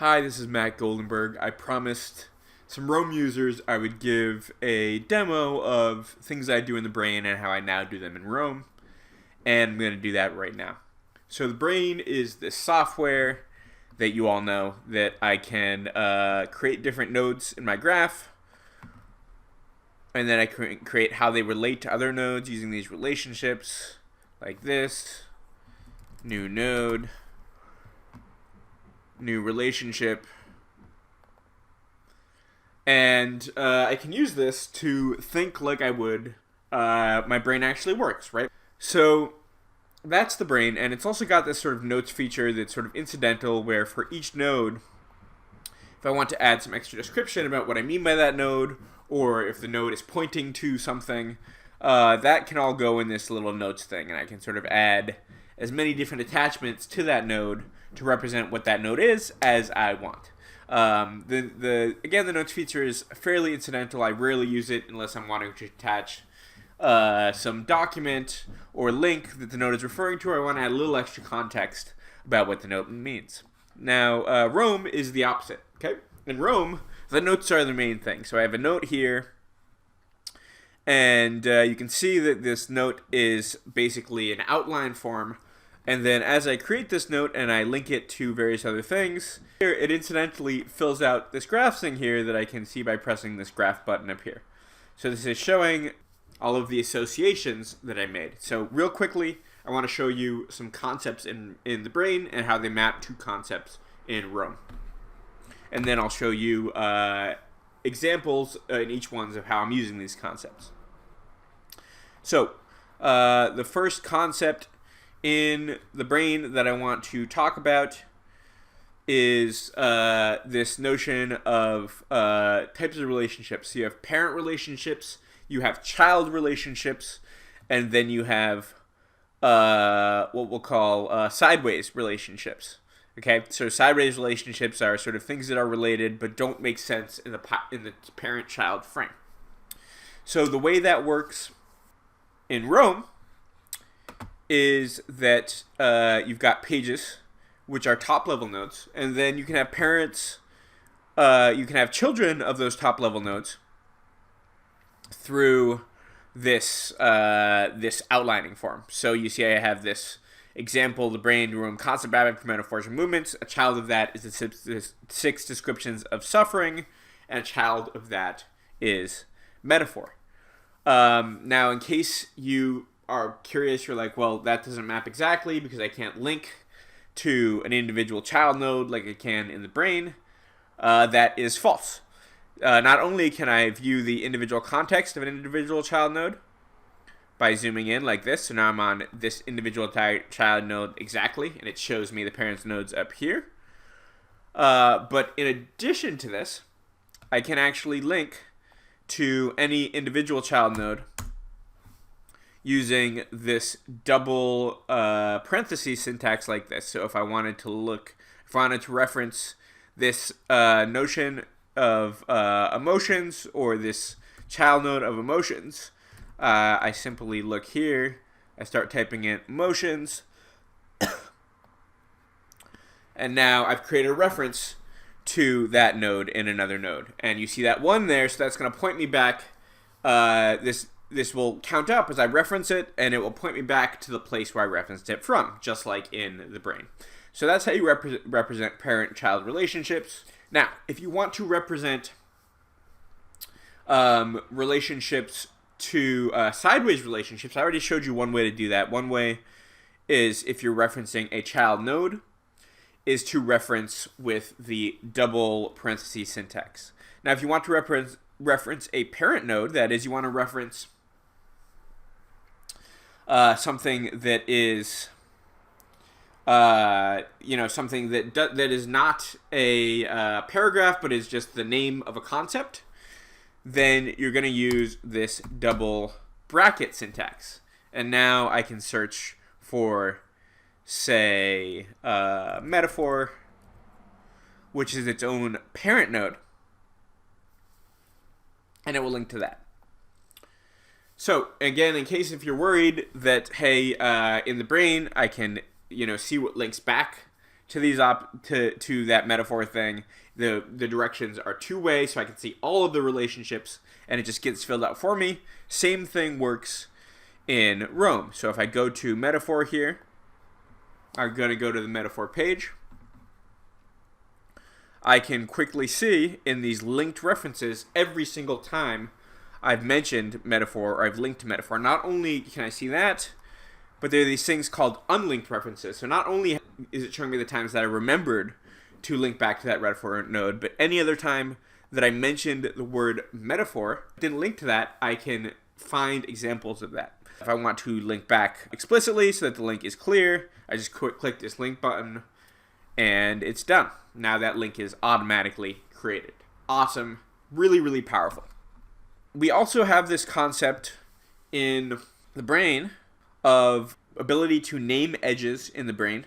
Hi, this is Matt Goldenberg. I promised some Roam users I would give a demo of things I do in TheBrain and how I now do them in Roam, and I'm going to do that right now. So TheBrain is this software that you all know that I can create different nodes in my graph, and then I create how they relate to other nodes using these relationships like this. New node, new relationship, and I can use this to think like I would my brain actually works, right? So that's TheBrain, and it's also got this sort of notes feature that's sort of incidental, where for each node, if I want to add some extra description about what I mean by that node, or if the node is pointing to something, that can all go in this little notes thing, and I can sort of add as many different attachments to that node to represent what that node is as I want. Again, the notes feature is fairly incidental. I rarely use it unless I'm wanting to attach some document or link that the node is referring to, or I want to add a little extra context about what the node means. Now, Roam is the opposite. Okay, in Roam, the notes are the main thing. So I have a note here, and you can see that this note is basically an outline form. And then as I create this note and I link it to various other things, here it incidentally fills out this graph thing here that I can see by pressing this graph button up here. So this is showing all of the associations that I made. So real quickly, I want to show you some concepts in TheBrain and how they map to concepts in Roam. And then I'll show you examples in each one of how I'm using these concepts. So the first concept in TheBrain that I want to talk about is this notion of types of relationships. So you have parent relationships, you have child relationships, and then you have what we'll call sideways relationships. Okay, so sideways relationships are sort of things that are related but don't make sense in the parent-child frame. So the way that works in Roam is that you've got pages, which are top-level nodes, and then you can have parents, you can have children of those top-level nodes through this this outlining form. So you see I have this example, TheBrain, Roam, concept mapping for metaphors and movements. A child of that is the six descriptions of suffering, and a child of that is metaphor. Now, in case you are curious, you're like, well, that doesn't map exactly because I can't link to an individual child node like I can in TheBrain. That is false. Not only can I view the individual context of an individual child node by zooming in like this, so now I'm on this individual child node exactly, and it shows me the parents' nodes up here. But in addition to this, I can actually link to any individual child node using this double parentheses syntax like this. So if I wanted to reference this notion of emotions, or this child node of emotions, I simply look here, I start typing in emotions, and now I've created a reference to that node in another node. And you see that one there, so that's going to point me back. This will count up as I reference it, and it will point me back to the place where I referenced it from, just like in TheBrain. So that's how you represent parent-child relationships. Now, if you want to represent relationships to sideways relationships, I already showed you one way to do that. One way is, if you're referencing a child node, is to reference with the double parentheses syntax. Now, if you want to reference a parent node, that is, you want to reference something that is something that is not a paragraph but is just the name of a concept, then you're going to use this double bracket syntax. And now I can search for, say, metaphor, which is its own parent node, and it will link to that. So again, in case if you're worried that, hey, in TheBrain I can see what links back to these to that metaphor thing, the directions are two-way, so I can see all of the relationships, and it just gets filled out for me. Same thing works in Rome. So if I go to metaphor here, I'm going to go to the metaphor page. I can quickly see in these linked references every single time I've mentioned metaphor or I've linked to metaphor. Not only can I see that, but there are these things called unlinked references. So not only is it showing me the times that I remembered to link back to that metaphor node, but any other time that I mentioned the word metaphor, didn't link to that, I can find examples of that. If I want to link back explicitly so that the link is clear, I just click this link button and it's done. Now that link is automatically created. Awesome. Really, really powerful. We also have this concept in the brain of ability to name edges in the brain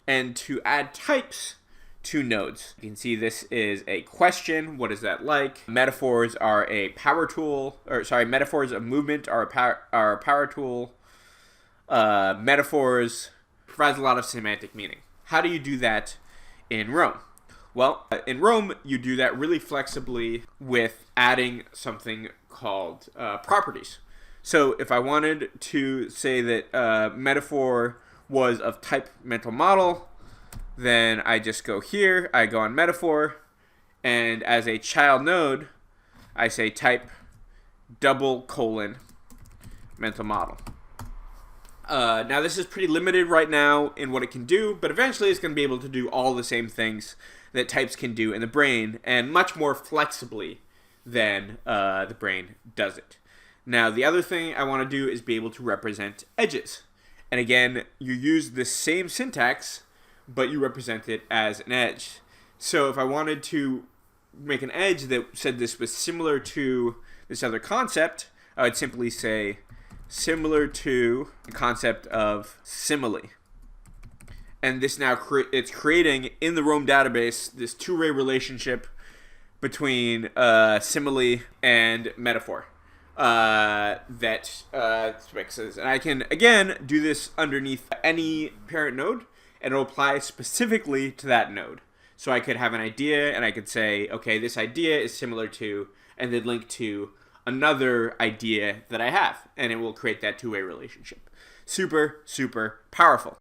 and to add types to nodes. You can see this is a question. What is that like? Metaphors are a power tool, metaphors of movement are a power tool. Metaphors provides a lot of semantic meaning. How do you do that in Rome? Well, in Rome, you do that really flexibly with adding something called properties. So if I wanted to say that metaphor was of type mental model, then I just go here, I go on metaphor, and as a child node, I say type : mental model. Now this is pretty limited right now in what it can do, but eventually it's going to be able to do all the same things that types can do in the brain, and much more flexibly than the brain does it. Now the other thing I want to do is be able to represent edges. And again, you use the same syntax, but you represent it as an edge. So if I wanted to make an edge that said this was similar to this other concept, I would simply say similar to the concept of simile. And this now it's creating in the Rome database this two-way relationship between simile and metaphor that fixes. And I can again do this underneath any parent node, and it'll apply specifically to that node. So I could have an idea, and I could say, okay, this idea is similar to, and then link to another idea that I have, and it will create that two-way relationship. Super, super powerful.